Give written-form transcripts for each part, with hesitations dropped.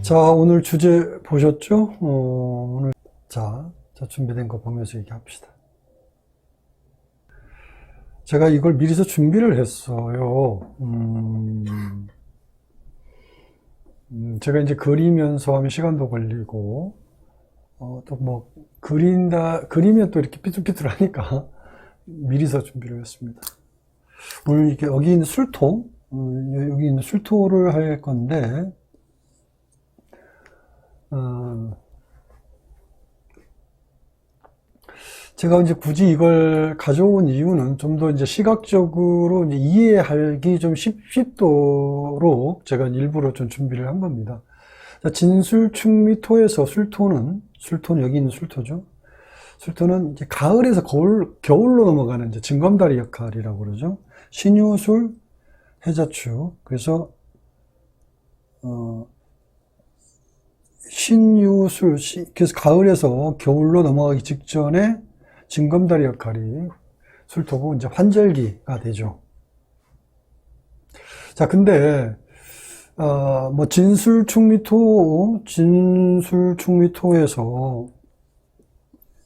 자, 오늘 주제 보셨죠? 오늘, 자, 준비된 거 보면서 얘기합시다. 제가 이걸 미리서 준비를 했어요. 제가 이제 그리면서 하면 시간도 걸리고, 또 뭐, 그리면 또 이렇게 삐뚤삐뚤하니까 미리서 준비를 했습니다. 오늘 이렇게 여기 있는 술토, 여기 있는 술토를 할 건데, 제가 이제 굳이 이걸 가져온 이유는 좀 더 이제 시각적으로 이제 이해하기 좀 쉽도록 제가 일부러 좀 준비를 한 겁니다. 자, 진술충미토에서 술토는 여기 있는 술토죠. 술토는 이제 가을에서 겨울로 넘어가는 이제 징검다리 역할이라고 그러죠. 신유술, 해자축. 그래서, 신유술, 그래서 가을에서 겨울로 넘어가기 직전에 징검다리 역할이 술토고 이제 환절기가 되죠. 자, 근데 뭐 진술충미토에서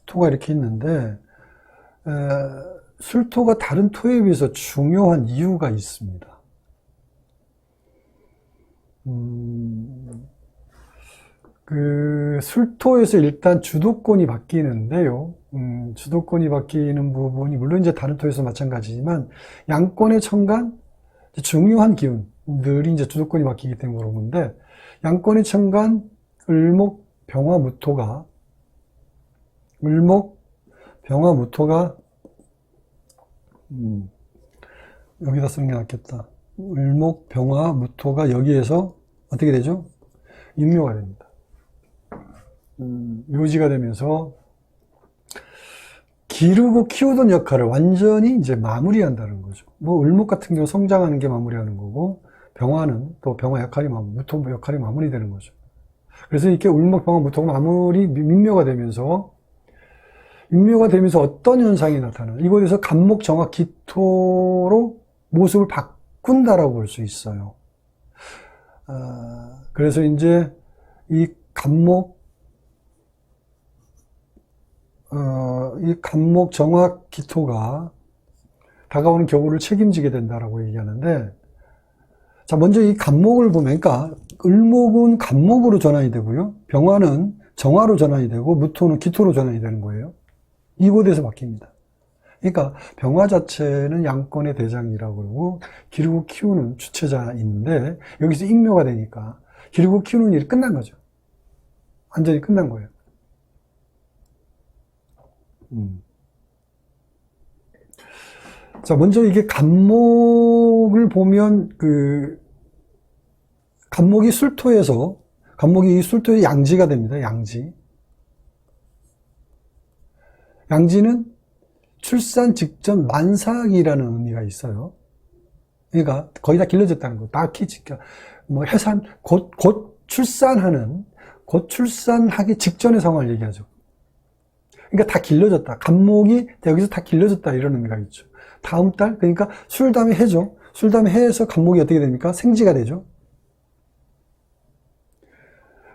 토가 이렇게 있는데 술토가 다른 토에 비해서 중요한 이유가 있습니다. 그 술토에서 일단 주도권이 바뀌는데요. 주도권이 바뀌는 부분이 물론 이제 다른 토에서 마찬가지지만 양권의 천간 중요한 기운들이 이제 주도권이 바뀌기 때문에 그런 건데 양권의 천간 을목 병화 무토가 여기다 쓰는 게 낫겠다. 을목 병화 무토가 여기에서 어떻게 되죠? 임묘가 됩니다. 묘지가 되면서 기르고 키우던 역할을 완전히 이제 마무리한다는 거죠. 뭐 을목 같은 경우 성장하는 게 마무리하는 거고 병화는 또 병화 역할이 무토 역할이 마무리되는 거죠. 그래서 이렇게 을목 병화 무토가 민묘가 되면서 어떤 현상이 나타나요? 이곳에서 간목 정화 기토로 모습을 바꾼다라고 볼 수 있어요. 그래서 이제 이 간목 정화 기토가 다가오는 겨울을 책임지게 된다라고 얘기하는데, 자, 먼저 이 간목을 보면, 그러니까, 을목은 간목으로 전환이 되고요. 병화는 정화로 전환이 되고, 무토는 기토로 전환이 되는 거예요. 이곳에서 바뀝니다. 그러니까, 병화 자체는 양권의 대장이라고 그러고, 기르고 키우는 주체자인데, 여기서 임묘가 되니까, 기르고 키우는 일이 끝난 거죠. 완전히 끝난 거예요. 자, 먼저 이게 간목을 보면, 간목이 이 술토의 양지가 됩니다. 양지는 출산 직전 만삭이라는 의미가 있어요. 그러니까 거의 다 길러졌다는 거. 딱히 뭐 곧 출산하기 직전의 상황을 얘기하죠. 그러니까 다 길러졌다. 간목이 여기서 다 길러졌다 이런 의미가 있죠. 다음 달, 그러니까 술 다음에 해죠. 술 다음에 해에서 간목이 어떻게 됩니까? 생지가 되죠.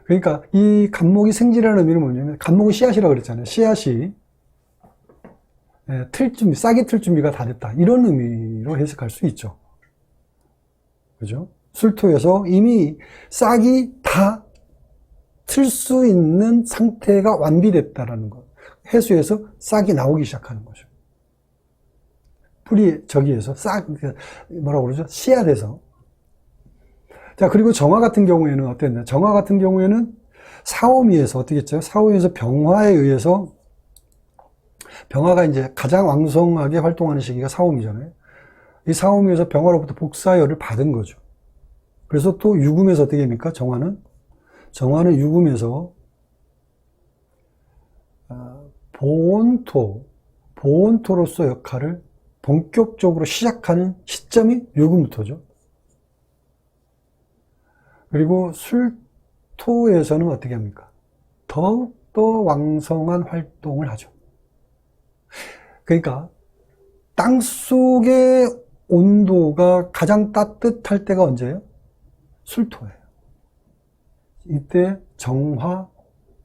그러니까 이 간목이 생지라는 의미는 뭐냐면 간목은 씨앗이라고 그랬잖아요. 씨앗이 싹이 틀 준비가 다 됐다. 이런 의미로 해석할 수 있죠. 그죠? 술토에서 이미 싹이 다 틀 수 있는 상태가 완비됐다라는 것. 해수에서 싹이 나오기 시작하는 거죠. 풀이 저기에서 뭐라고 그러죠? 씨앗에서. 자, 그리고 정화 같은 경우에는 어땠냐? 정화 같은 경우에는 사오미에서 어떻게 했죠? 사오미에서 병화에 의해서 병화가 이제 가장 왕성하게 활동하는 시기가 사오미잖아요. 이 사오미에서 병화로부터 복사열을 받은 거죠. 그래서 또 유금에서 어떻게 합니까? 정화는 유금에서 보온토로서 역할을 본격적으로 시작하는 시점이 유금부터죠. 그리고 술토에서는 어떻게 합니까? 더욱더 왕성한 활동을 하죠. 그러니까 땅속의 온도가 가장 따뜻할 때가 언제예요? 술토예요. 이때 정화,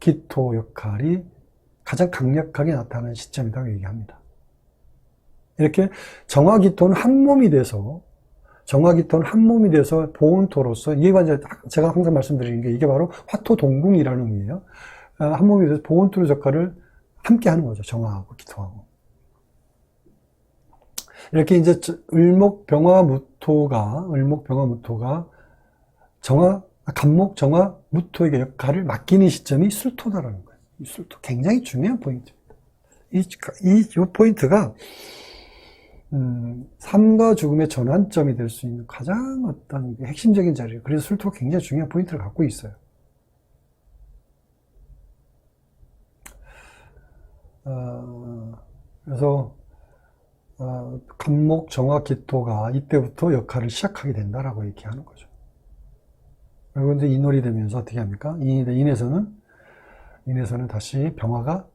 기토 역할이 가장 강력하게 나타나는 시점이라고 얘기합니다. 이렇게 정화기토는 한 몸이 돼서 보온토로서, 이게 제가 항상 말씀드리는 게 이게 바로 화토동궁이라는 의미예요. 한 몸이 돼서 보온토로 역할을 함께 하는 거죠. 정화하고 기토하고. 이렇게 이제 을목병화무토가 간목, 정화, 무토에게 역할을 맡기는 시점이 술토다라는 거예요. 이 술토 굉장히 중요한 포인트입니다. 이 포인트가 삶과 죽음의 전환점이 될 수 있는 가장 어떤 핵심적인 자리예요. 그래서 술토가 굉장히 중요한 포인트를 갖고 있어요. 그래서 간목, 정화, 기토가 이때부터 역할을 시작하게 된다라고 얘기하는 거죠. 그리고 이제 인월이 되면서 어떻게 합니까? 인에서는 다시 병화가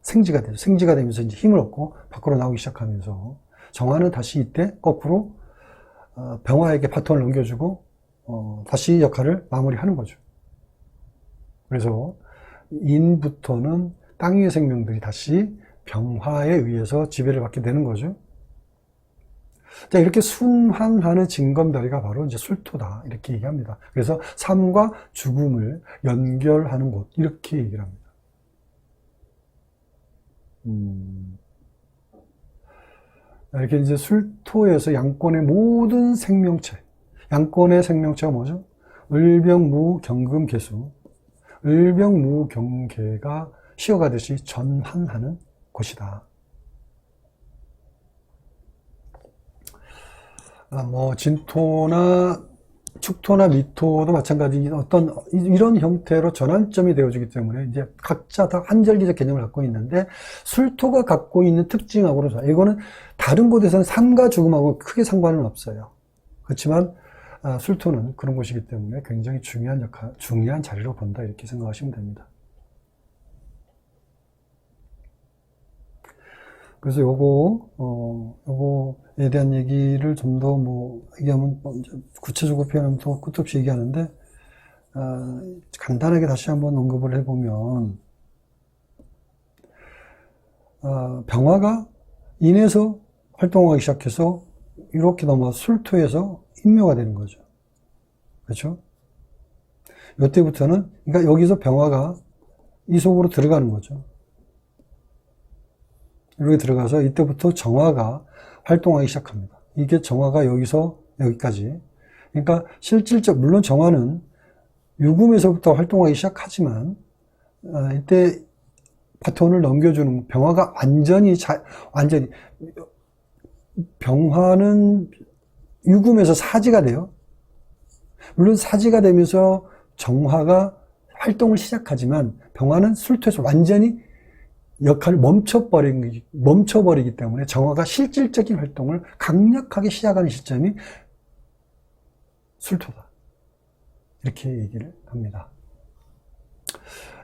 생지가 되면서 이제 힘을 얻고 밖으로 나오기 시작하면서, 정화는 다시 이때 거꾸로 병화에게 바톤을 넘겨주고 다시 역할을 마무리하는 거죠. 그래서 인부터는 땅 위의 생명들이 다시 병화에 의해서 지배를 받게 되는 거죠. 자, 이렇게 순환하는 징검다리가 바로 이제 술토다, 이렇게 얘기합니다. 그래서 삶과 죽음을 연결하는 곳, 이렇게 얘기를 합니다. 이렇게 이제 술토에서 양권의 모든 생명체, 양권의 생명체가 뭐죠? 을병무경금계수, 을병무경계가 쉬어가듯이 전환하는 곳이다. 진토나 축토나 미토도 마찬가지 이런 형태로 전환점이 되어지기 때문에 이제 각자 다 한절기적 개념을 갖고 있는데, 술토가 갖고 있는 특징하고는, 이거는 다른 곳에서는 삶과 죽음하고 크게 상관은 없어요. 그렇지만 술토는 그런 곳이기 때문에 굉장히 중요한 자리로 본다, 이렇게 생각하시면 됩니다. 그래서 요거에 대한 얘기를 좀 더 얘기하면, 구체적으로 표현하면 더 끝도 없이 얘기하는데, 간단하게 다시 한번 언급을 해보면, 병화가 인에서 활동하기 시작해서 이렇게 넘어 술토에서 인묘가 되는 거죠. 그렇죠? 이때부터는, 그러니까 여기서 병화가 이 속으로 들어가는 거죠. 여기 들어가서 이때부터 정화가 활동하기 시작합니다. 이게 정화가 여기서 여기까지. 그러니까 물론 정화는 유금에서부터 활동하기 시작하지만, 이때 바톤을 넘겨주는 병화가 병화는 유금에서 사지가 돼요. 물론 사지가 되면서 정화가 활동을 시작하지만, 병화는 술토에서 완전히 역할을 멈춰버리기 때문에 정화가 실질적인 활동을 강력하게 시작하는 시점이 술토다, 이렇게 얘기를 합니다.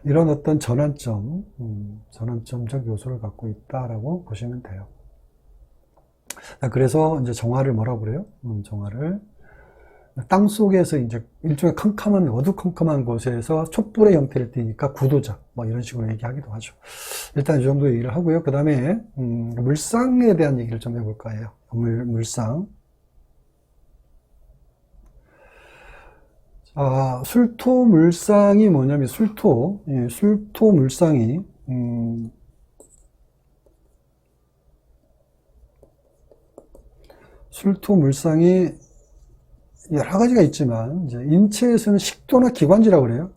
이런 어떤 전환점적 요소를 갖고 있다라고 보시면 돼요. 그래서 이제 정화를 뭐라고 그래요? 정화를 땅 속에서 이제 일종의 어두컴컴한 곳에서 촛불의 형태를 띠니까 구도적, 이런 식으로 얘기하기도 하죠. 일단 이 정도 얘기를 하고요. 그 다음에, 물상에 대한 얘기를 좀 해볼까 해요. 물상. 술토 물상이 뭐냐면, 술토 물상이 여러 가지가 있지만, 이제 인체에서는 식도나 기관지라고 그래요.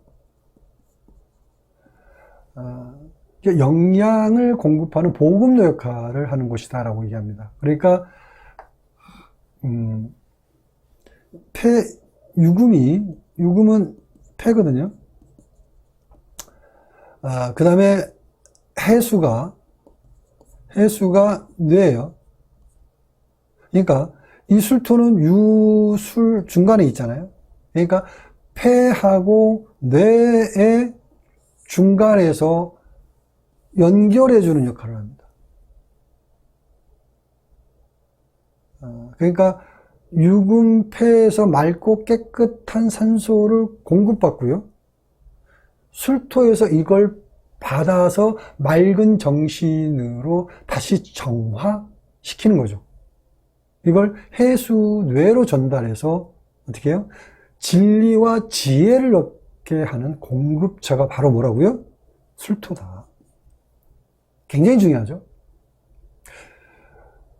영양을 공급하는 보급로 역할을 하는 곳이다라고 얘기합니다. 그러니까 유금은 폐거든요. 그 다음에 해수가 뇌예요. 그러니까 이 술토는 유술 중간에 있잖아요. 그러니까 폐하고 뇌의 중간에서 연결해주는 역할을 합니다. 그러니까 유분 폐에서 맑고 깨끗한 산소를 공급받고요. 술토에서 이걸 받아서 맑은 정신으로 다시 정화시키는 거죠. 이걸 해수뇌로 전달해서 어떻게 해요? 진리와 지혜를 얻게 하는 공급처가 바로 뭐라고요? 술토다. 굉장히 중요하죠.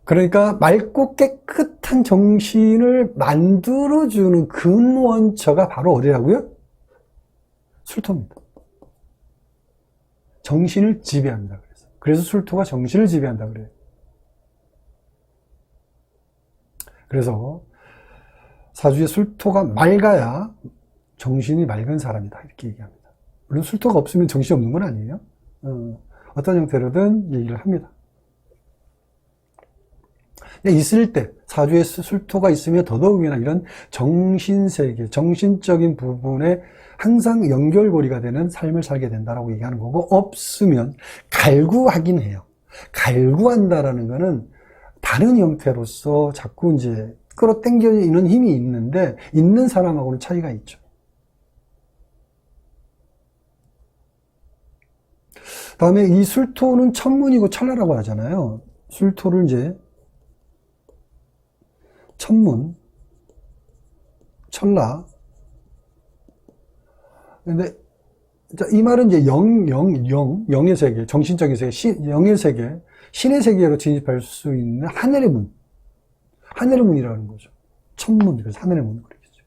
그러니까 맑고 깨끗한 정신을 만들어주는 근원처가 바로 어디라고요? 술토입니다. 정신을 지배한다 그래서. 그래서 술토가 정신을 지배한다 그래요. 그래서 사주의 술토가 맑아야 정신이 맑은 사람이다 이렇게 얘기합니다. 물론 술토가 없으면 정신이 없는 건 아니에요. 어떤 형태로든 얘기를 합니다. 있을 때 사주에 술토가 있으면 더더욱이나 이런 정신세계, 정신적인 부분에 항상 연결고리가 되는 삶을 살게 된다라고 얘기하는 거고, 없으면 갈구하긴 해요. 갈구한다라는 거는 다른 형태로서 자꾸 이제 끌어당기는 힘이 있는데, 있는 사람하고는 차이가 있죠. 다음에 이 술토는 천문이고 천라라고 하잖아요. 술토를 이제 천문, 천라. 근데 이 말은 이제 영의 세계, 정신적인 세계, 영의 세계, 신의 세계로 진입할 수 있는 하늘의 문. 하늘의 문이라는 거죠. 천문, 그래서 하늘의 문. 그러겠죠.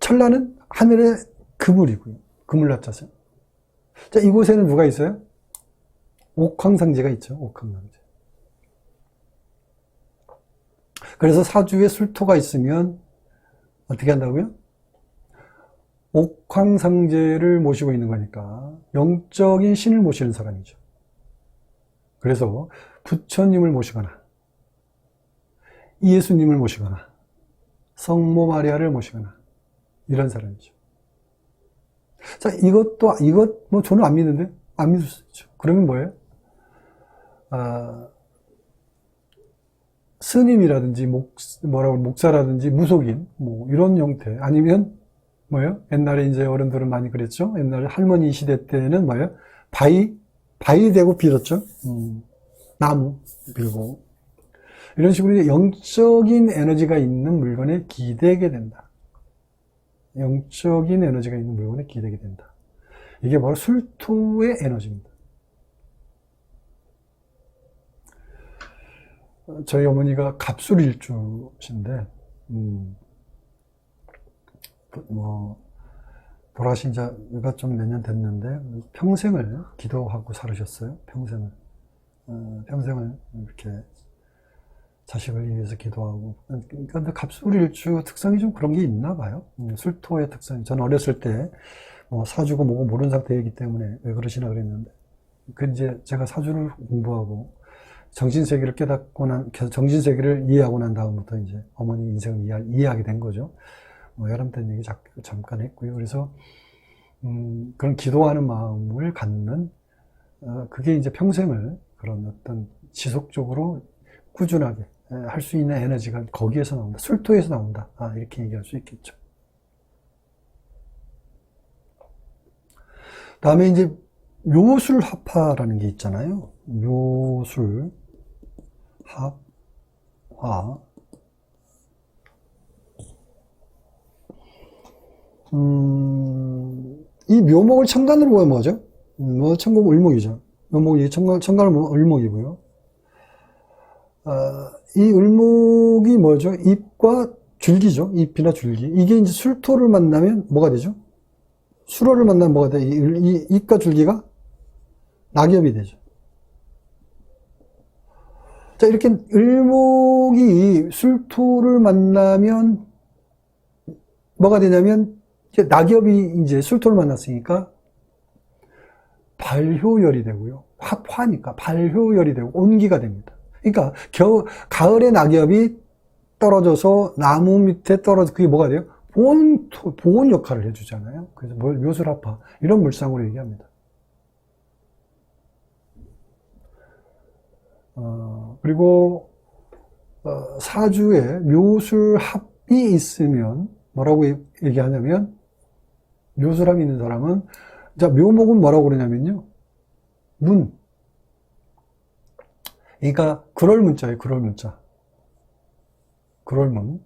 천라는 하늘의 그물이고요. 그물납자세요. 자, 이곳에는 누가 있어요? 옥황상제가 있죠. 옥황상제. 그래서 사주에 술토가 있으면 어떻게 한다고요? 옥황상제를 모시고 있는 거니까 영적인 신을 모시는 사람이죠. 그래서 부처님을 모시거나 예수님을 모시거나 성모 마리아를 모시거나 이런 사람이죠. 자, 이것 뭐 저는 안 믿는데? 안 믿을 수 있죠. 그러면 뭐예요? 스님이라든지 목사라든지 무속인 뭐 이런 형태, 아니면 뭐예요? 옛날에 이제 어른들은 많이 그랬죠. 옛날에 할머니 시대 때는 뭐예요? 바위 대고 빌었죠. 나무 빌고 이런 식으로 이제 영적인 에너지가 있는 물건에 기대게 된다. 영적인 에너지가 있는 물건에 기대게 된다. 이게 바로 술토의 에너지입니다. 저희 어머니가 갑술일주신데, 돌아가신 지가 좀 몇 년 됐는데, 평생을 기도하고 살으셨어요. 평생을 이렇게 자식을 위해서 기도하고. 그러니까 갑술일주 특성이 좀 그런 게 있나 봐요. 술토의 특성이. 저는 어렸을 때, 사주고 뭐고 모르는 상태이기 때문에 왜 그러시나 그랬는데, 이제 제가 사주를 공부하고, 정신세계를 정신세계를 이해하고 난 다음부터 이제 어머니 인생을 이해하게 된 거죠. 여름된 얘기 잠깐 했고요. 그래서, 그런 기도하는 마음을 갖는, 그게 이제 평생을 그런 어떤 지속적으로 꾸준하게 할 수 있는 에너지가 거기에서 나온다. 술토에서 나온다. 이렇게 얘기할 수 있겠죠. 다음에 이제 묘술합화라는 게 있잖아요. 묘술 합화. 이 묘목을 천간으로 보면 뭐죠? 천국 을목이죠. 묘목이 을목이고요. 이 을목이 뭐죠? 잎과 줄기죠. 잎이나 줄기. 이게 이제 술토를 만나면 뭐가 되죠? 술호를 만나면 뭐가 돼? 이 잎과 줄기가 낙엽이 되죠. 자, 이렇게 을목이 술토를 만나면 뭐가 되냐면, 낙엽이 이제 술토를 만났으니까 발효열이 되고요. 화니까 발효열이 되고 온기가 됩니다. 그러니까 가을에 낙엽이 떨어져서 나무 밑에 떨어져, 그게 뭐가 돼요? 보온 역할을 해주잖아요. 그래서 묘술합화, 이런 물상으로 얘기합니다. 그리고 사주에 묘술합이 있으면 뭐라고 얘기하냐면, 묘술합이 있는 사람은, 자, 묘목은 뭐라고 그러냐면요, 문. 그러니까 그럴 문자예요. 그럴 문자. 그럴 문.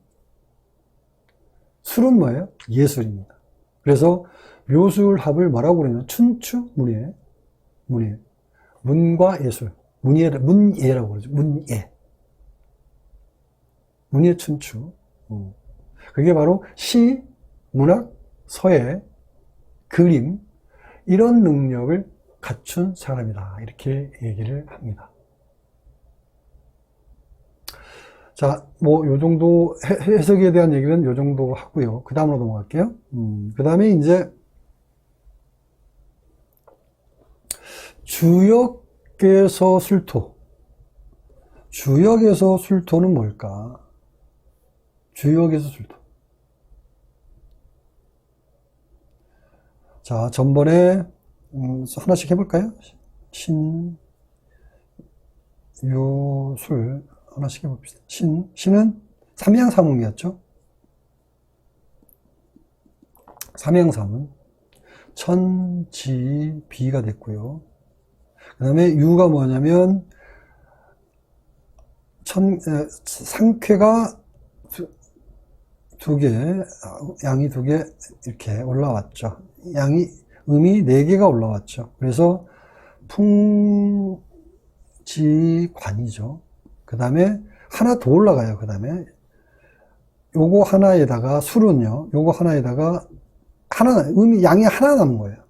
술은 뭐예요? 예술입니다. 그래서 묘술합을 뭐라고 그러냐면 춘추 문예. 문예. 문과 예술. 문예라고 그러죠. 문예. 문예 춘추. 그게 바로 시, 문학, 서예, 그림 이런 능력을 갖춘 사람이다. 이렇게 얘기를 합니다. 자, 뭐, 요 정도, 해석에 대한 얘기는 요 정도 하고요. 그 다음으로 넘어갈게요. 그 다음에 이제, 주역에서 술토. 주역에서 술토는 뭘까? 주역에서 술토. 자, 전번에, 하나씩 해볼까요? 신, 요, 술. 하나씩 해봅시다. 신은 삼양삼음이었죠. 삼양삼음. 천, 지, 비가 됐고요. 그 다음에 유가 뭐냐면, 상쾌가 두 개, 양이 두 개 이렇게 올라왔죠. 음이 네 개가 올라왔죠. 그래서 풍지관이죠. 그 다음에 하나 더 올라가요. 그 다음에 요거 하나에다가 술은요, 요거 하나에다가 양이 하나 남은 거예요.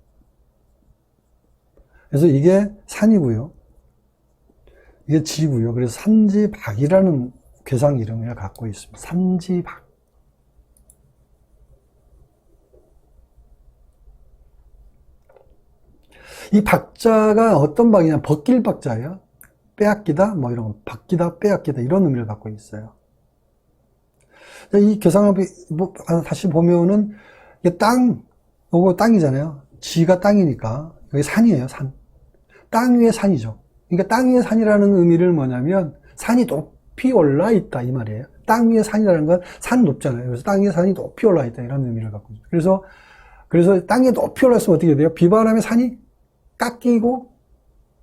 그래서 이게 산이고요. 이게 지고요. 그래서 산지박이라는 괴상 이름을 갖고 있습니다. 산지박. 이 박자가 어떤 박이냐, 벗길 박자예요. 빼앗기다, 뭐 이런 거, 바뀌다, 빼앗기다, 이런 의미를 갖고 있어요. 이 괴상을 다시 보면은, 이게 요거 땅이잖아요. 지가 땅이니까, 여기 산이에요, 산. 땅 위에 산이죠. 그러니까 땅 위에 산이라는 의미를 뭐냐면, 산이 높이 올라 있다, 이 말이에요. 땅 위에 산이라는 건 산 높잖아요. 그래서 땅 위에 산이 높이 올라 있다, 이런 의미를 갖고 있어요. 그래서 땅에 높이 올라 있으면 어떻게 돼요? 비바람에 산이 깎이고,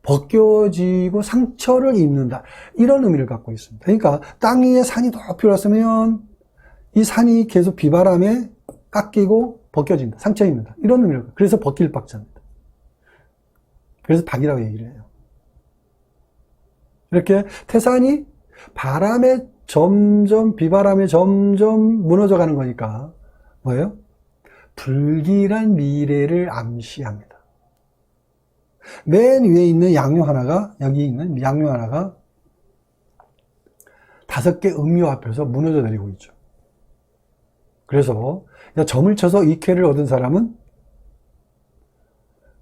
벗겨지고 상처를 입는다. 이런 의미를 갖고 있습니다. 그러니까 땅 위에 산이 높이 올랐으면 이 산이 계속 비바람에 깎이고 벗겨진다. 상처 입는다. 이런 의미를 갖고, 그래서 벗길 박자입니다. 그래서 박이라고 얘기를 해요. 이렇게 태산이 바람에 비바람에 점점 무너져 가는 거니까 뭐예요? 불길한 미래를 암시합니다. 맨 위에 있는 양료 하나가, 여기 있는 양료 하나가 5개 음료 앞에서 무너져 내리고 있죠. 그래서 점을 쳐서 익회를 얻은 사람은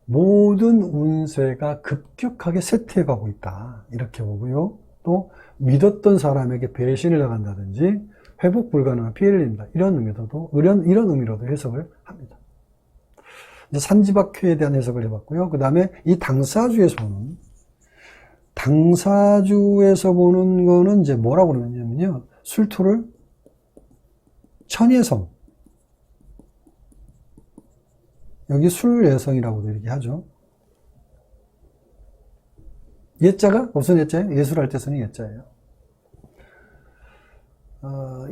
모든 운세가 급격하게 쇠퇴해가고 있다. 이렇게 보고요. 또 믿었던 사람에게 배신을 당한다든지 회복 불가능한 피해를 입는다. 이런 의미로도 해석을 합니다. 이제 산지박회에 대한 해석을 해봤고요. 그 다음에 이 당사주에서 보는 거는 이제 뭐라고 그러냐면요. 술토를 천예성. 여기 술예성이라고도 이렇게 하죠. 예자가 무슨 예자예요? 예술할 때 쓰는 예자예요.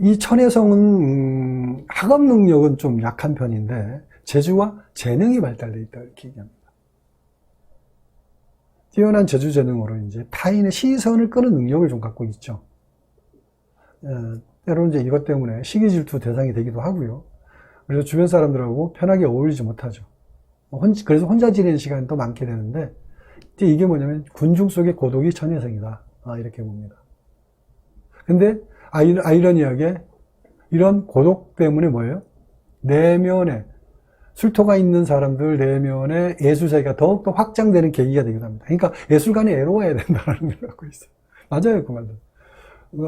이 천예성은 학업 능력은 좀 약한 편인데 재주와 재능이 발달되어 있다 이렇게 얘기합니다. 뛰어난 재주 재능으로 이제 타인의 시선을 끄는 능력을 좀 갖고 있죠. 때로는 이제 이것 때문에 시기 질투 대상이 되기도 하고요. 그래서 주변 사람들하고 편하게 어울리지 못하죠. 그래서 혼자 지내는 시간이 또 많게 되는데 이게 뭐냐면 군중 속의 고독이 천예성이다. 이렇게 봅니다. 근데 아이러니하게 이런 고독 때문에 뭐예요? 내면에 술토가 있는 사람들 내면에 예술세계가 더욱더 확장되는 계기가 되기도 합니다. 그러니까 예술관이 애로워야 된다는 걸 갖고 있어요. 맞아요, 그 말도.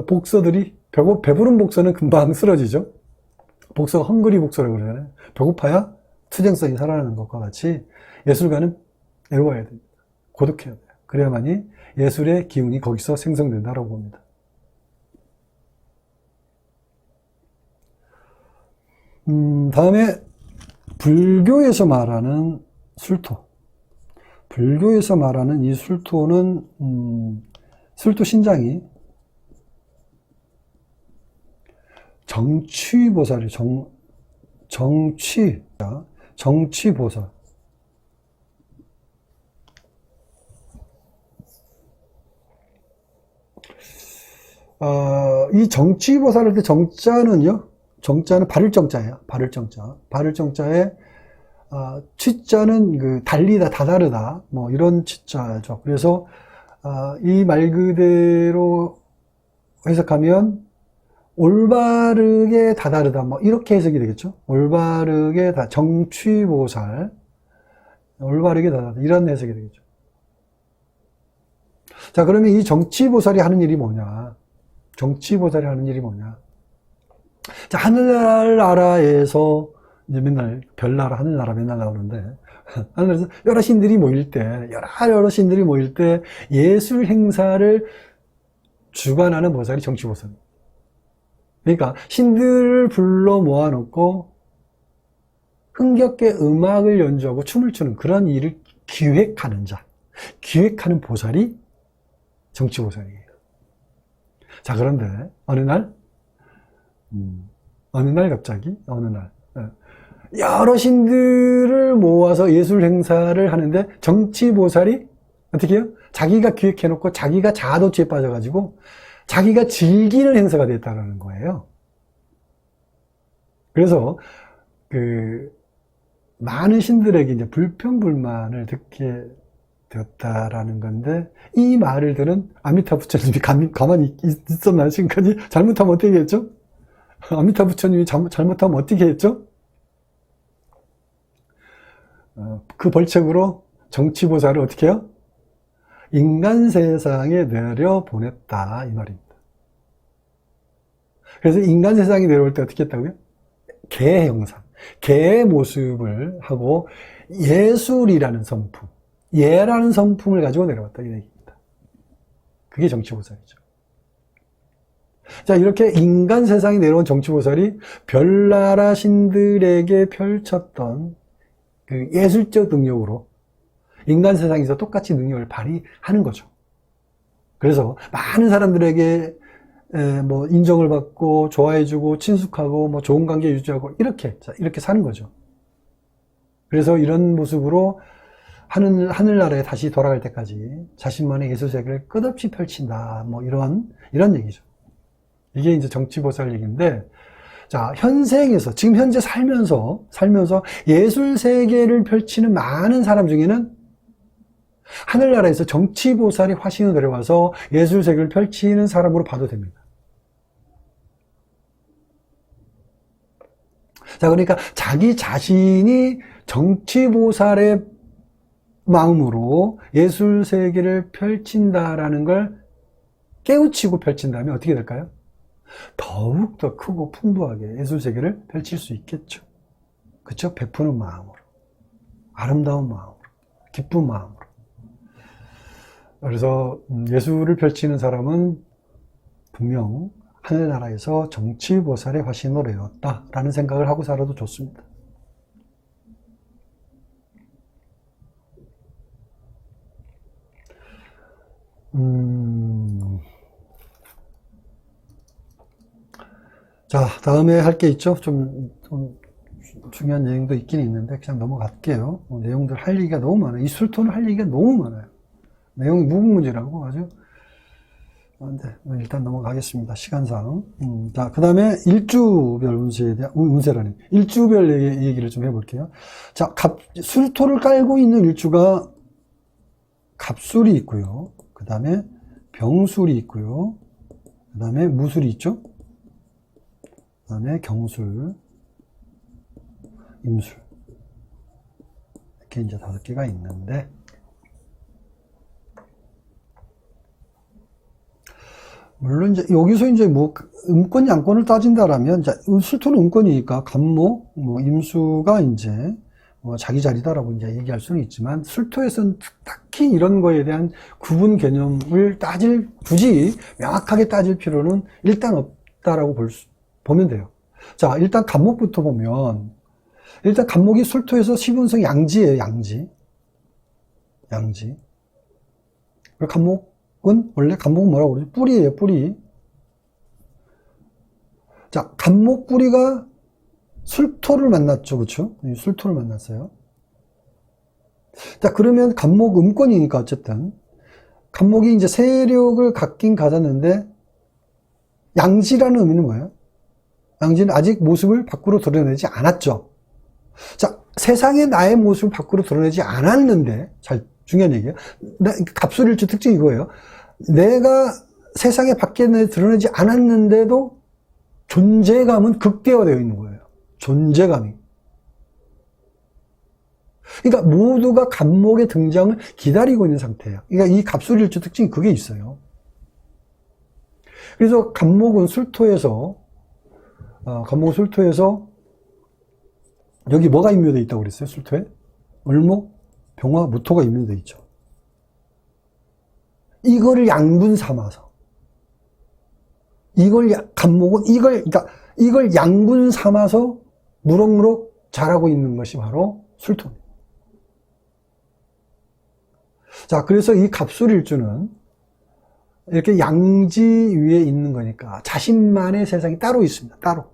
복서들이 배부른 복서는 금방 쓰러지죠. 복서가 헝그리 복서라고 그러잖아요. 배고파야 투쟁성이 살아나는 것과 같이 예술가는 애로워야 됩니다. 고독해야 돼요. 그래야만이 예술의 기운이 거기서 생성된다고 봅니다. 다음에 불교에서 말하는 술토. 불교에서 말하는 이 술토는 술토 신장이 정취보살이 정취보살. 이 정취보살할 때 정자는요, 정자는 바를 정자예요. 바를 정자. 바를 정자에 취자는 그 달리다, 다다르다, 뭐 이런 취자죠. 그래서 이 말 그대로 해석하면 올바르게 다다르다, 뭐 이렇게 해석이 되겠죠. 올바르게 정취보살, 올바르게 다다르다, 이런 해석이 되겠죠. 자, 그러면 이 정취보살이 하는 일이 뭐냐? 정취보살이 하는 일이 뭐냐? 자, 하늘나라에서 이제 맨날 별나라, 하늘나라 맨날 나오는데, 하늘에서 여러 신들이 모일 때, 여러 신들이 모일 때 예술 행사를 주관하는 보살이 정취보살입니다. 그러니까 신들을 불러 모아놓고 흥겹게 음악을 연주하고 춤을 추는 그런 일을 기획하는 자, 기획하는 보살이 정취보살이에요. 자, 그런데 어느 날 갑자기 어느 날 여러 신들을 모아서 예술 행사를 하는데 정취보살이 어떻게 해요? 자기가 기획해놓고 자기가 자아도취에 빠져가지고 자기가 즐기는 행사가 됐다는 거예요. 그래서 많은 신들에게 이제 불평불만을 듣게 되었다라는 건데, 이 말을 들은 아미타 부처님이 가만히 있었나요? 지금까지? 잘못하면 어떻게 했죠? 아미타 부처님이 잘못하면 어떻게 했죠? 그 벌책으로 정취보살을 어떻게 해요? 인간 세상에 내려보냈다, 이 말입니다. 그래서 인간 세상에 내려올 때 어떻게 했다고요? 개의 형상, 개의 모습을 하고 예술이라는 성품, 예라는 성품을 가지고 내려왔다, 이 얘기입니다. 그게 정취보살이죠. 자, 이렇게 인간 세상에 내려온 정취보살이 별나라 신들에게 펼쳤던 그 예술적 능력으로 인간 세상에서 똑같이 능력을 발휘하는 거죠. 그래서 많은 사람들에게 뭐 인정을 받고 좋아해주고 친숙하고 뭐 좋은 관계 유지하고 이렇게 사는 거죠. 그래서 이런 모습으로 하늘나라에 다시 돌아갈 때까지 자신만의 예술 세계를 끝없이 펼친다, 뭐 이런 얘기죠. 이게 이제 정취보살 얘기인데, 자, 현생에서 지금 현재 살면서 예술 세계를 펼치는 많은 사람 중에는 하늘나라에서 정취보살이 화신을 내려와서 예술 세계를 펼치는 사람으로 봐도 됩니다. 자, 그러니까 자기 자신이 정취보살의 마음으로 예술 세계를 펼친다라는 걸 깨우치고 펼친다면 어떻게 될까요? 더욱더 크고 풍부하게 예술 세계를 펼칠 수 있겠죠. 그렇죠? 베푸는 마음으로, 아름다운 마음으로, 기쁜 마음으로. 그래서 예술을 펼치는 사람은 분명 하늘나라에서 정취보살의 화신으로 되었다라는 생각을 하고 살아도 좋습니다. 자, 다음에 할 게 있죠. 좀 중요한 내용도 있긴 있는데 그냥 넘어갈게요. 내용들 할 얘기가 너무 많아요. 이 술토는 할 얘기가 너무 많아요. 내용이 무궁무진하고 아주. 네, 일단 넘어가겠습니다. 시간상. 자, 그 다음에 일주별 운세에 대한, 운세라니. 일주별 얘기를 좀 해볼게요. 자, 술토를 깔고 있는 일주가 갑술이 있고요. 그 다음에 병술이 있고요. 그 다음에 무술이 있죠. 그 다음에 경술, 임술. 이렇게 이제 5개가 있는데, 물론 이제 여기서 이제 뭐 음권 양권을 따진다라면, 술토는 음권이니까 간목, 뭐 임수가 이제 뭐 자기 자리다라고 이제 얘기할 수는 있지만, 술토에서는 딱히 이런 거에 대한 구분 개념을 굳이 명확하게 따질 필요는 일단 없다라고 보면 돼요. 자, 일단 간목부터 보면, 일단 간목이 술토에서 시분성 양지예요, 양지. 양지. 그리고 간목은, 원래 간목은 뭐라고 그러지? 뿌리예요, 뿌리. 자, 간목 뿌리가 술토를 만났죠, 그쵸? 술토를 만났어요. 자, 그러면 간목 음권이니까 어쨌든. 간목이 이제 세력을 갖긴 가졌는데, 양지라는 의미는 뭐예요? 양지는 아직 모습을 밖으로 드러내지 않았죠. 자, 세상에 나의 모습을 밖으로 드러내지 않았는데, 잘, 중요한 얘기예요. 갑술일주 특징이 이거예요. 내가 세상에 밖에 드러내지 않았는데도 존재감은 극대화되어 있는 거예요. 존재감이. 그러니까 모두가 간목의 등장을 기다리고 있는 상태예요. 그러니까 이 갑술일주 특징이 그게 있어요. 그래서 간목은 술토에서 여기 뭐가 임묘되어 있다고 그랬어요? 술토에? 을목, 병화, 무토가 임묘되어 있죠. 이거를 양분 삼아서 간목은 이걸 양분 삼아서 무럭무럭 자라고 있는 것이 바로 술토입니다. 자, 그래서 이 갑술일주는 이렇게 양지 위에 있는 거니까 자신만의 세상이 따로 있습니다. 따로.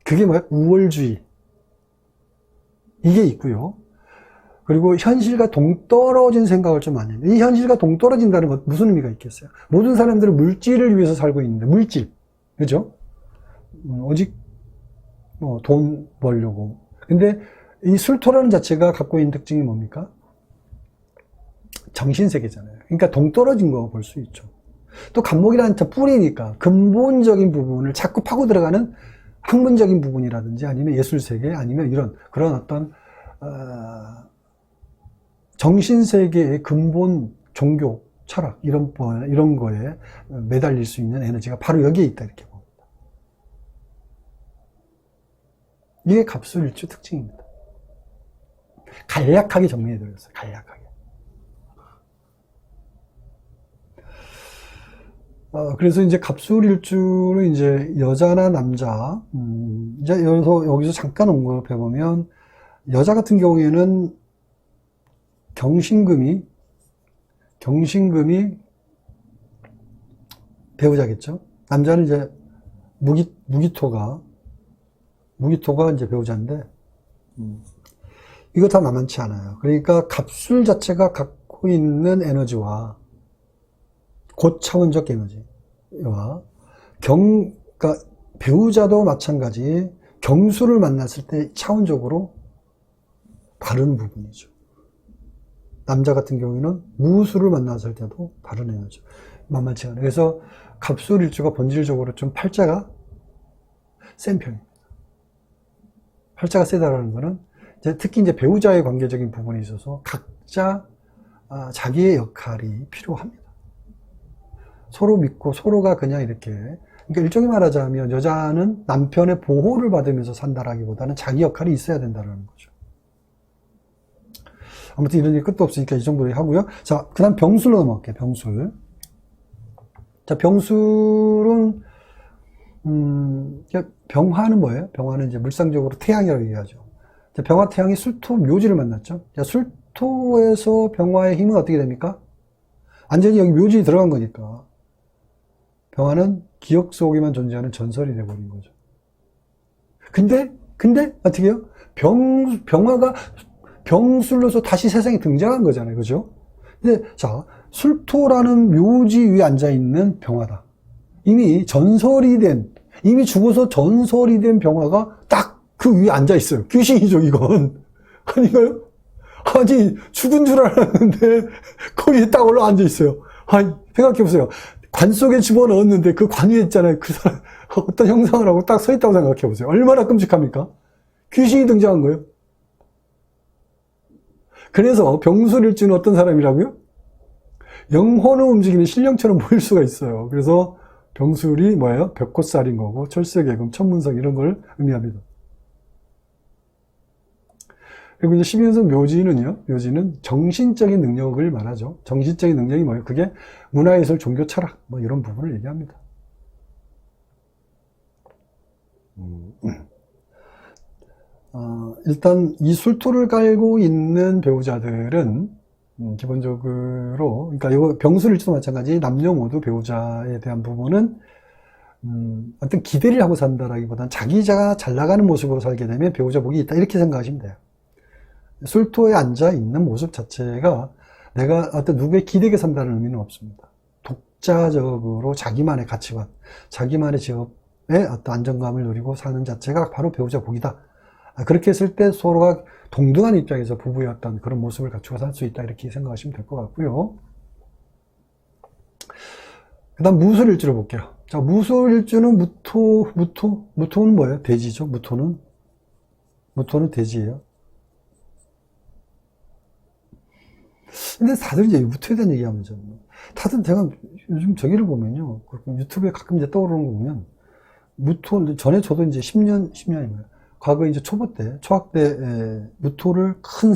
그게 뭐야? 우월주의. 이게 있고요. 그리고 현실과 동떨어진 생각을 좀 많이 해요. 이 현실과 동떨어진다는 건 무슨 의미가 있겠어요? 모든 사람들은 물질을 위해서 살고 있는데, 물질. 그죠? 오직 돈 벌려고. 근데 이 술토라는 자체가 갖고 있는 특징이 뭡니까? 정신세계잖아요. 그러니까 동떨어진 거 볼 수 있죠. 또 간목이라는 뿌리니까 근본적인 부분을 자꾸 파고 들어가는 학문적인 부분이라든지 아니면 예술세계 아니면 이런 그런 어떤 정신세계의 근본 종교, 철학 이런 거에 매달릴 수 있는 에너지가 바로 여기에 있다 이렇게 봅니다. 이게 갑술일주 특징입니다. 간략하게 정리해 드렸어요. 간략하게. 그래서 이제 갑술일주는 이제 여자나 남자, 이제 여기서 잠깐 언급해보면, 여자 같은 경우에는 경신금이 배우자겠죠? 남자는 이제 무기토가 이제 배우자인데, 이거 다 만만치 않아요. 그러니까 갑술 자체가 갖고 있는 에너지와 고차원적 에너지와 그러니까 배우자도 마찬가지 경수를 만났을 때 차원적으로 다른 부분이죠. 남자 같은 경우에는 무수를 만났을 때도 다른 에너지. 만만치 않아요. 그래서 갑술일주가 본질적으로 좀 팔자가 센 편입니다. 팔자가 세다라는 거는 특히 이제 배우자의 관계적인 부분에 있어서 각자 자기의 역할이 필요합니다. 서로 믿고 서로가 그냥 이렇게, 그러니까 일종의 말하자면 여자는 남편의 보호를 받으면서 산다라기보다는 자기 역할이 있어야 된다는 거죠. 아무튼 이런 얘기 끝도 없으니까 이 정도로 하고요. 자, 그 다음 병술로 넘어갈게요. 병술. 자, 병술은 병화는 뭐예요? 병화는 이제 물상적으로 태양이라고 얘기하죠. 자, 병화 태양이 술토 묘지를 만났죠. 자, 술토에서 병화의 힘은 어떻게 됩니까? 완전히 여기 묘지에 들어간 거니까. 병화는 기억 속에만 존재하는 전설이 돼버린 거죠. 근데 어떻게 해요? 병화가 병술로서 다시 세상에 등장한 거잖아요. 그죠? 근데 자, 술토라는 묘지 위에 앉아있는 병화다. 이미 죽어서 전설이 된 병화가 딱 그 위에 앉아있어요. 귀신이죠, 이건. 아닌가요? 아니, 죽은 줄 알았는데 거기에 딱 올라 앉아있어요. 아니, 생각해보세요. 관 속에 집어넣었는데 그 관 위에 있잖아요. 그 사람 어떤 형상을 하고 딱 서 있다고 생각해 보세요. 얼마나 끔찍합니까? 귀신이 등장한 거예요. 그래서 병술일주는 어떤 사람이라고요? 영혼을 움직이는 신령처럼 보일 수가 있어요. 그래서 병술이 뭐예요? 벽꽃살인 거고 철새개금, 천문석 이런 걸 의미합니다. 그리고 이제 12연성 묘지는 정신적인 능력을 말하죠. 정신적인 능력이 뭐예요? 그게 문화예술, 종교, 철학 뭐 이런 부분을 얘기합니다. 일단 이 술토를 깔고 있는 배우자들은 기본적으로, 그러니까 이거 병술일주도 마찬가지 남녀 모두 배우자에 대한 부분은 어떤 기대를 하고 산다라기보다는 자기가 잘 나가는 모습으로 살게 되면 배우자 복이 있다 이렇게 생각하시면 돼요. 술토에 앉아 있는 모습 자체가 내가 어떤 누구의 기대게 산다는 의미는 없습니다. 독자적으로 자기만의 가치관, 자기만의 직업의 어떤 안정감을 누리고 사는 자체가 바로 배우자 복이다. 그렇게 했을 때 서로가 동등한 입장에서 부부의 어떤 그런 모습을 갖추고 살 수 있다 이렇게 생각하시면 될 것 같고요. 그 다음 무술일주를 볼게요. 자, 무술일주는 무토는 뭐예요? 돼지죠. 무토는 돼지예요. 근데 다들 이제 무토에 대한 얘기하면서 다들 제가 요즘 저기를 보면요, 유튜브에 가끔 이제 떠오르는 거 보면 무토 전에 저도 이제 10년인가요? 과거 이제 초보 때, 초학 때 무토를 큰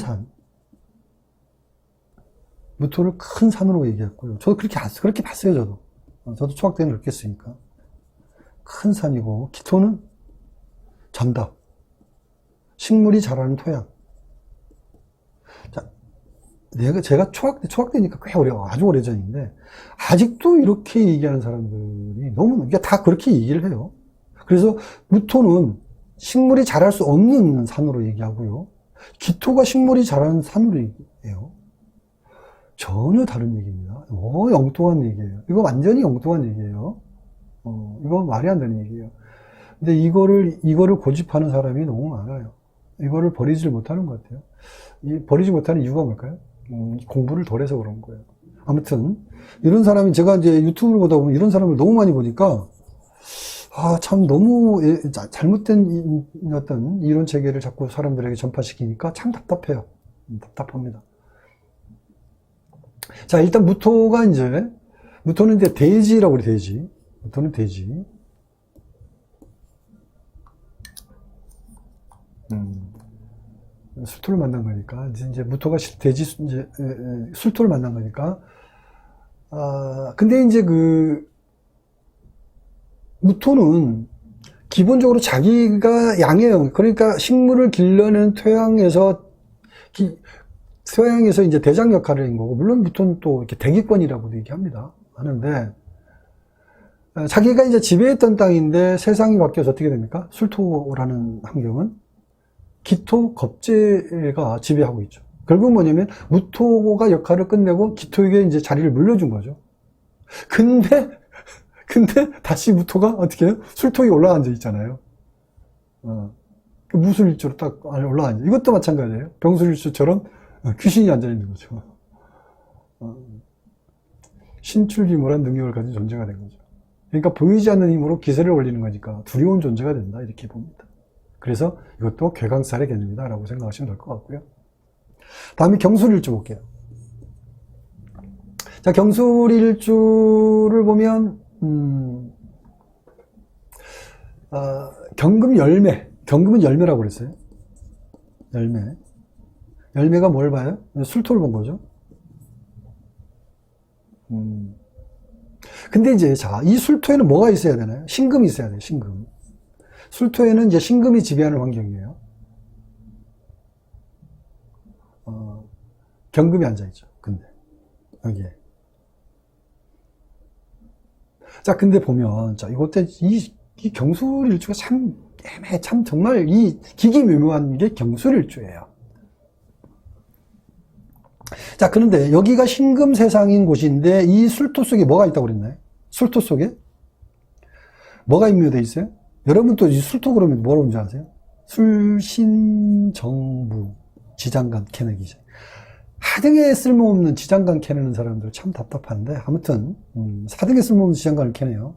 산으로 얘기했고요. 저도 그렇게 봤어요, 저도. 저도 초학 때는 그렇게 했으니까. 큰 산이고, 기토는 전답. 식물이 자라는 토양. 자, 제가 초학 때니까 꽤 아주 오래 전인데, 아직도 이렇게 얘기하는 사람들이 그러니까 다 그렇게 얘기를 해요. 그래서 무토는 식물이 자랄 수 없는 산으로 얘기하고요. 기토가 식물이 자라는 산으로 얘기해요. 전혀 다른 얘기입니다. 엉뚱한 얘기예요. 이거 완전히 엉뚱한 얘기예요. 이거 말이 안 되는 얘기예요. 근데 이거를 고집하는 사람이 너무 많아요. 이거를 버리질 못하는 것 같아요. 버리지 못하는 이유가 뭘까요? 공부를 덜 해서 그런 거예요. 아무튼, 이런 사람이 제가 이제 유튜브를 보다 보면 이런 사람을 너무 많이 보니까 참 너무 잘못된 어떤 이론 체계를 자꾸 사람들에게 전파시키니까 참 답답해요. 답답합니다. 자, 일단 무토는 이제 돼지라고 그래, 돼지. 무토는 돼지. 술토를 만난 거니까. 이제 무토가 술토를 만난 거니까. 근데 이제 무토는 기본적으로 자기가 양해형, 그러니까 식물을 길러내는 토양에서 이제 대장 역할을 한 거고, 물론 무토는 또 이렇게 대기권이라고도 얘기합니다. 하는데, 자기가 이제 지배했던 땅인데 세상이 바뀌어서 어떻게 됩니까? 술토라는 환경은 기토, 겁재가 지배하고 있죠. 결국 뭐냐면, 무토가 역할을 끝내고 기토에게 이제 자리를 물려준 거죠. 근데 다시 무토가 어떻게 해요? 술토에 올라앉아 있잖아요. 무술일주로 딱 올라앉아. 이것도 마찬가지예요. 병술일주처럼 귀신이 앉아 있는 거죠. 신출귀몰한 능력을 가진 존재가 된 거죠. 그러니까 보이지 않는 힘으로 기세를 올리는 거니까 두려운 존재가 된다 이렇게 봅니다. 그래서 이것도 괴강살의 개념이다 라고 생각하시면 될 것 같고요. 다음에 경술일주 볼게요. 자, 경술일주를 보면 경금 열매. 경금은 열매라고 그랬어요. 열매가 뭘 봐요? 술토를 본 거죠. 근데 이제, 자, 이 술토에는 뭐가 있어야 되나요? 신금이 있어야 돼요, 신금. 술토에는 이제 신금이 지배하는 환경이에요. 경금이 앉아있죠, 근데. 여기에. 자, 근데 보면, 자, 이것때 이 경술일주가 참 정말 이 기기묘묘한 게 경술일주예요. 자, 그런데 여기가 신금 세상인 곳인데 이 술토 속에 뭐가 있다고 그랬나요? 술토 속에 뭐가 임묘되어 있어요? 여러분 또 이 술토 그러면 뭐라고 하는지 아세요? 술신정부 지장간 캐내기죠. 하등에 쓸모없는 지장간 캐내는 사람들 참 답답한데 아무튼 사등에 쓸모없는 지장간을 캐내요.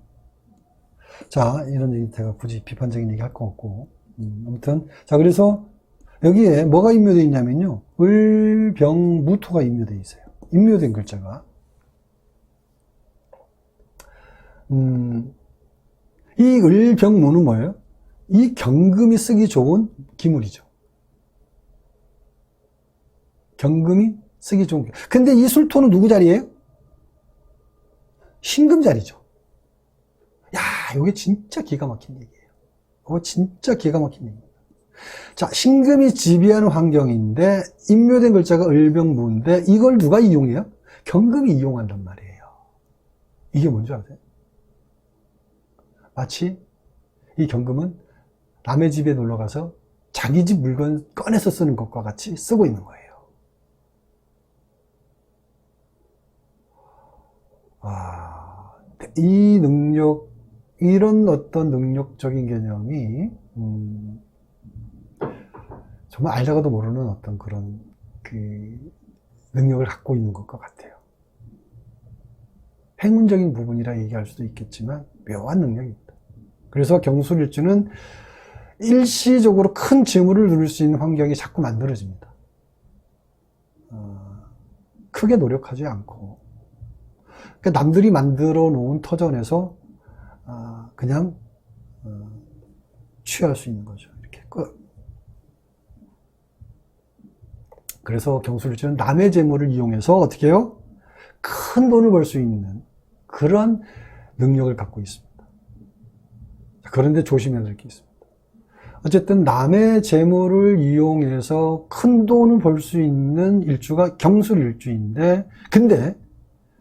자, 이런 얘기 제가 굳이 비판적인 얘기 할 거 없고 아무튼 자, 그래서 여기에 뭐가 임묘되어 있냐면요, 을병무토가 임묘되어 있어요. 임묘된 글자가 이 을병무는 뭐예요? 이 경금이 쓰기 좋은 기물이죠. 경금이 쓰기 좋은 기물. 근데 이 술토는 누구 자리예요? 신금 자리죠. 야, 이게 진짜 기가 막힌 얘기예요. 진짜 기가 막힌 얘기입니다. 자, 신금이 지배하는 환경인데 임묘된 글자가 을병무인데 이걸 누가 이용해요? 경금이 이용한단 말이에요. 이게 뭔지 아세요? 마치 이 경금은 남의 집에 놀러가서 자기 집 물건 꺼내서 쓰는 것과 같이 쓰고 있는 거예요. 이 능력, 이런 어떤 능력적인 개념이 정말 알다가도 모르는 어떤 그런 능력을 갖고 있는 것과 같아요. 행운적인 부분이라 얘기할 수도 있겠지만 묘한 능력입니다. 그래서 경술일주는 일시적으로 큰 재물을 누릴 수 있는 환경이 자꾸 만들어집니다. 크게 노력하지 않고 그러니까 남들이 만들어 놓은 터전에서 그냥 취할 수 있는 거죠. 이렇게 끝. 그래서 경술일주는 남의 재물을 이용해서 어떻게 해요? 큰 돈을 벌 수 있는 그런 능력을 갖고 있습니다. 그런데 조심해야 될 게 있습니다. 어쨌든 남의 재물을 이용해서 큰 돈을 벌 수 있는 일주가 경술일주인데 근데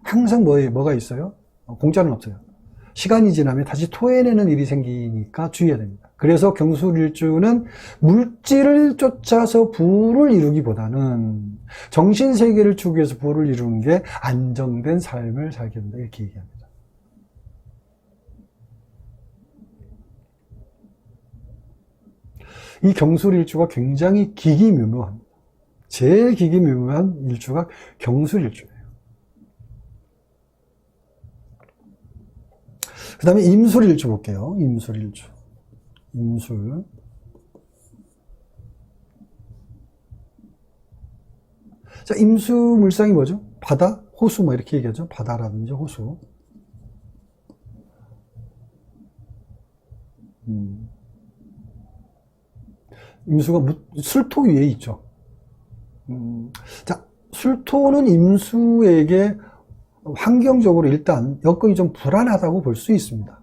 항상 뭐가 있어요? 공짜는 없어요. 시간이 지나면 다시 토해내는 일이 생기니까 주의해야 됩니다. 그래서 경술일주는 물질을 쫓아서 부를 이루기보다는 정신세계를 추구해서 부를 이루는 게 안정된 삶을 살게 된다. 이렇게 얘기합니다. 이 경술일주가 굉장히 기기묘묘합니다. 제일 기기묘묘한 일주가 경술일주예요. 그 다음에 임술일주 볼게요. 임술일주. 임술. 자, 임수물상이 뭐죠? 바다, 호수 뭐 이렇게 얘기하죠. 바다라든지 호수. 임수가 술토 위에 있죠. 자, 술토는 임수에게 환경적으로 일단 여건이 좀 불안하다고 볼 수 있습니다.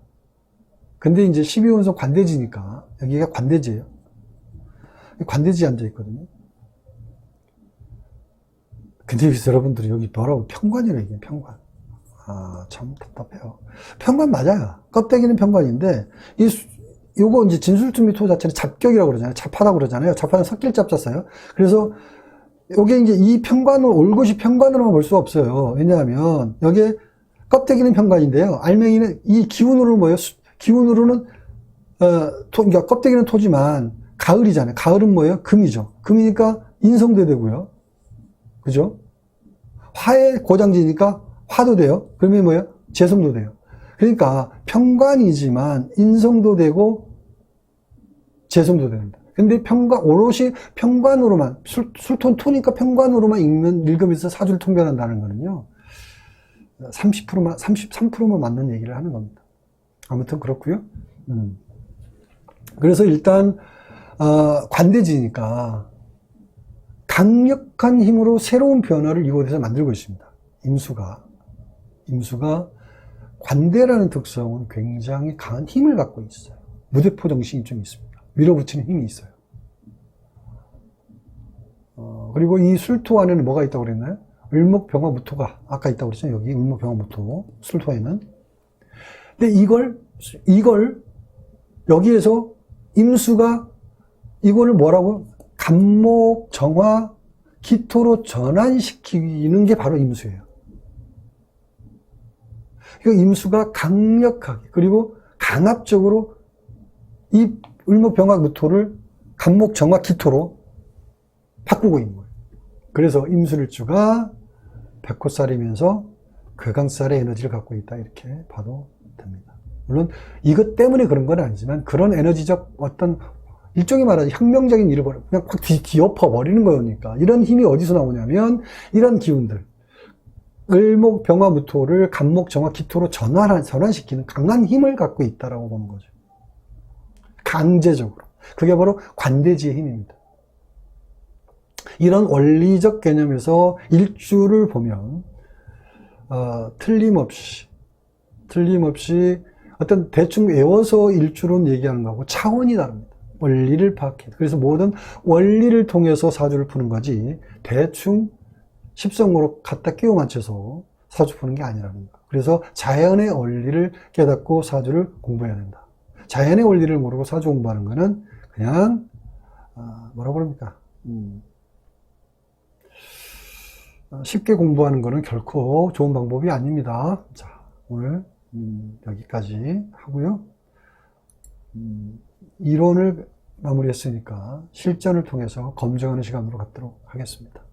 근데 이제 12원성 관대지니까 여기가 관대지예요. 관대지에 앉아 있거든요. 근데 여러분들이 여기 뭐라고 편관이라고 얘기해요. 편관. 참 답답해요. 편관 맞아요. 껍데기는 편관인데 요거 이제 진술투미토 자체는 잡격이라고 그러잖아요. 잡하다고 그러잖아요. 잡하는 섞일잡 잤어요. 그래서 요게 이제 이 편관을 올것이 편관으로만 볼 수 없어요. 왜냐하면 여기에 껍데기는 편관인데요. 알맹이는 이 기운으로 뭐예요? 기운으로는 그러니까 껍데기는 토지만 가을이잖아요. 가을은 뭐예요? 금이죠. 금이니까 인성도 되고요. 그죠? 화의 고장지니까 화도 돼요. 그러면 뭐예요? 재성도 돼요. 그러니까 편관이지만 인성도 되고 재성도 됩니다. 근데 오롯이 편관으로만, 술톤 토니까 편관으로만 읽으면서 사주를 통변한다는 거는요, 33%만 맞는 얘기를 하는 겁니다. 아무튼 그렇고요. 그래서 일단, 관대지니까 강력한 힘으로 새로운 변화를 이곳에서 만들고 있습니다. 임수가 관대라는 특성은 굉장히 강한 힘을 갖고 있어요. 무대포 정신이 좀 있습니다. 밀어붙이는 힘이 있어요. 그리고 이 술토 안에는 뭐가 있다고 그랬나요? 을목병화무토가 아까 있다고 그랬잖아요. 여기 을목병화무토 술토에는. 근데 이걸 여기에서 임수가 이거를 뭐라고? 간목, 정화, 기토로 전환시키는 게 바로 임수예요. 그러니까 임수가 강력하게 그리고 강압적으로 이 을목병화무토를 간목, 정화, 기토로 바꾸고 있는 거예요. 그래서 임술일주가 백호살이면서 괴강살의 에너지를 갖고 있다 이렇게 봐도 됩니다. 물론 이것 때문에 그런 건 아니지만 그런 에너지적 어떤 일종의 말하자면 혁명적인 일을 그냥 확 뒤엎어 버리는 거니까 이런 힘이 어디서 나오냐면 이런 기운들 을목, 병화무토를 간목, 정화, 기토로 전환시키는 강한 힘을 갖고 있다라고 보는 거죠. 강제적으로. 그게 바로 관대지의 힘입니다. 이런 원리적 개념에서 일주를 보면 틀림없이 어떤 대충 외워서 일주론 얘기하는 거하고 차원이 다릅니다. 원리를 파악해. 그래서 모든 원리를 통해서 사주를 푸는 거지, 대충 십성으로 갖다 끼워 맞춰서 사주 푸는 게 아니라는 거. 그래서 자연의 원리를 깨닫고 사주를 공부해야 된다. 자연의 원리를 모르고 사주 공부하는 거는 그냥 뭐라고 그럽니까? 쉽게 공부하는 거는 결코 좋은 방법이 아닙니다. 자, 오늘 여기까지 하고요. 이론을 마무리했으니까 실전을 통해서 검증하는 시간으로 갖도록 하겠습니다.